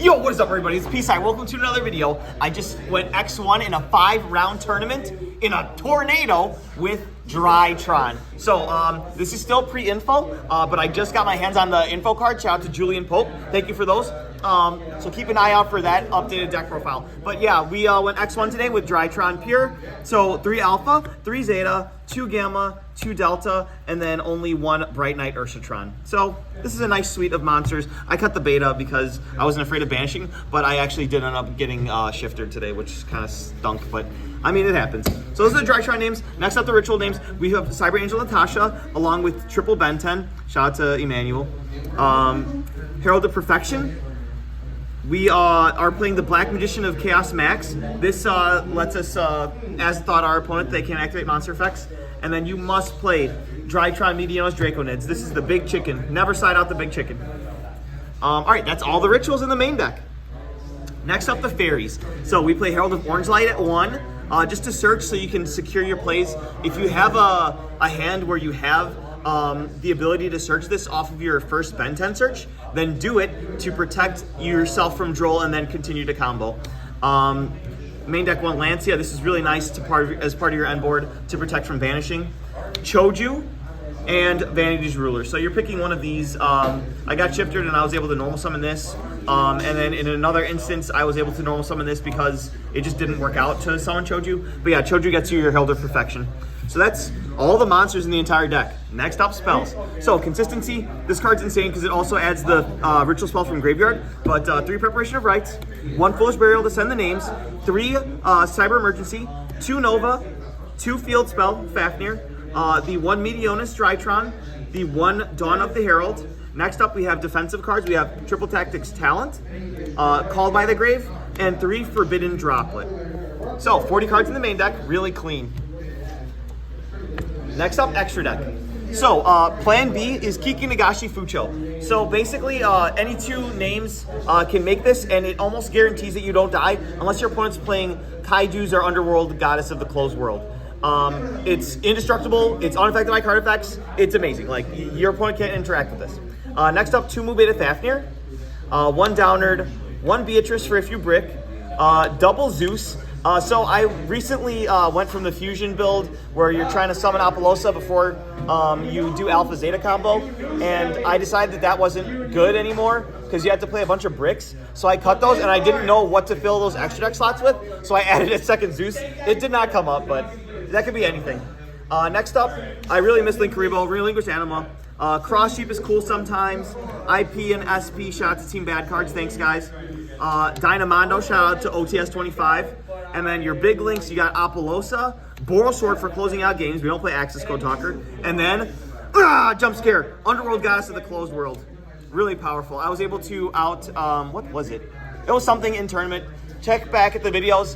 Yo, what is up, everybody? It's Peace-Eye. Welcome to another video. I just went X1 in a 5-round tournament in a tornado with Drytron. So this is still pre-info, but I just got my hands on the info card. Shout out to Julian Pope. Thank you for those. So keep an eye out for that updated deck profile. But yeah, we went X1 today with Drytron Pure. So 3 Alpha, 3 Zeta, 2 Gamma, 2 Delta, and then only 1 Bright Knight Ursatron. So this is a nice suite of monsters. I cut the beta because I wasn't afraid of banishing, but I actually did end up getting shifted today, which kind of stunk, but I mean, it happens. So those are the Drytron names. Next up, the ritual names. We have Cyber Angel Natasha, along with Triple Ben 10. Shout out to Emmanuel. Herald of Perfection. We are playing the Black Magician of Chaos Max. This lets us, as thought our opponent, they can activate monster effects. And then you must play Drytron Medionis Draconids. This is the big chicken. Never side out the big chicken. All right, that's all the rituals in the main deck. Next up, the fairies. So we play Herald of Orange Light at 1, just to search so you can secure your plays. If you have a hand where you have the ability to search this off of your first Ben 10 search, then do it to protect yourself from Droll and then continue to combo. Main deck 1 Lancia. This is really nice to as part of your end board to protect from banishing. Choju and Vanity's Ruler. So you're picking one of these. I got shifted and I was able to normal summon this. And then in another instance, I was able to normal summon this because it just didn't work out to summon Choju. But yeah, Choju gets you your Herald of Perfection. So that's all the monsters in the entire deck. Next up, spells. So consistency, this card's insane because it also adds the ritual spell from graveyard, but 3 Preparation of Rites, 1 Foolish Burial to send the names, 3 Cyber Emergency, 2 Nova, 2 Field Spell, Fafnir, the 1 Medionis Drytron, the 1 Dawn of the Herald. Next up, we have defensive cards. We have Triple Tactics Talent, Called by the Grave, and 3 Forbidden Droplet. So 40 cards in the main deck, really clean. Next up, extra deck. So plan B is Kiki Nagashi Fucho. So basically, any 2 names can make this, and it almost guarantees that you don't die unless your opponent's playing Kaiju's or Underworld Goddess of the Closed World. It's indestructible, it's unaffected by card effects, it's amazing. Like, your opponent can't interact with this. Next up, 2 Mubeta Fafnir, 1 Downard, 1 Beatrice for if you brick, double Zeus. So I recently went from the fusion build where you're trying to summon Apollosa before you do Alpha Zeta combo, and I decided that wasn't good anymore because you had to play a bunch of bricks. So I cut those, and I didn't know what to fill those extra deck slots with, so I added a second Zeus. It did not come up, but that could be anything. Next up, I really miss Linkaribo, Relinquished Anima. Cross Sheep is cool sometimes. IP and SP, shout out to Team Bad Cards, thanks guys. Dynamondo, shout out to OTS25. And then your big links, you got Apollosa, Boral Sword for closing out games. We don't play Access Code Talker. And then, jump scare, Underworld Goddess of the Closed World. Really powerful. I was able to what was it? It was something in tournament. Check back at the videos.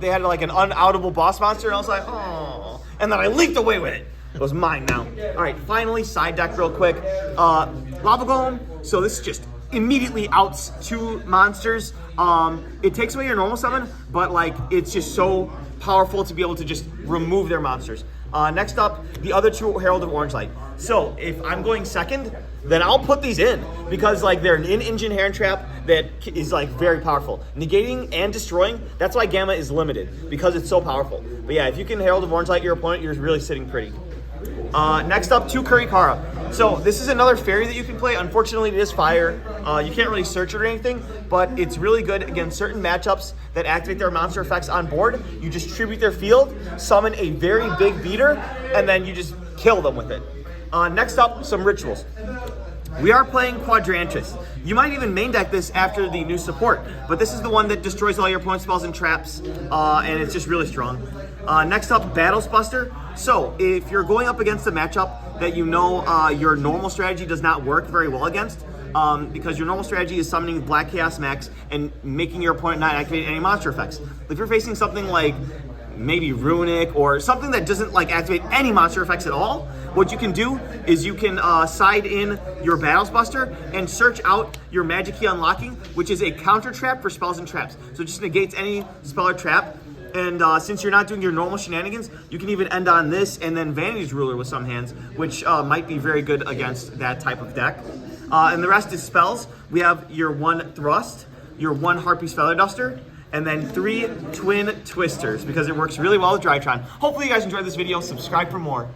They had like an unoutable boss monster, and I was like, oh. And then I linked away with it. It was mine now. All right, finally, side deck real quick. Lava Golem. So this just immediately outs 2 monsters. It takes away your normal summon, but like it's just so powerful to be able to just remove their monsters. Next up, the other 2 Herald of Orange Light. So if I'm going second, then I'll put these in because like they're an in-engine Heron Trap that is like very powerful. Negating and destroying, that's why Gamma is limited because it's so powerful. But yeah, if you can Herald of Orange Light your opponent, you're really sitting pretty. Next up, 2 Kurikara. So this is another fairy that you can play. Unfortunately, it is fire. You can't really search it or anything, but it's really good against certain matchups that activate their monster effects on board. You just tribute their field, summon a very big beater, and then you just kill them with it. Next up, some rituals. We are playing Quadrantis. You might even main deck this after the new support, but this is the one that destroys all your opponent's spells and traps, and it's just really strong. Next up, Battles Buster. So if you're going up against a matchup that you know your normal strategy does not work very well against, because your normal strategy is summoning Black Chaos Max and making your opponent not activate any monster effects. If you're facing something like maybe Runic or something that doesn't like activate any monster effects at all, what you can do is you can side in your Battles Buster and search out your Magic Key Unlocking, which is a counter trap for spells and traps. So it just negates any spell or trap. And since you're not doing your normal shenanigans, you can even end on this and then Vanity's Ruler with some hands, which might be very good against that type of deck. And the rest is spells. We have your 1 Thrust, your 1 Harpies Feather Duster, and then 3 Twin Twisters because it works really well with Drytron. Hopefully you guys enjoyed this video. Subscribe for more.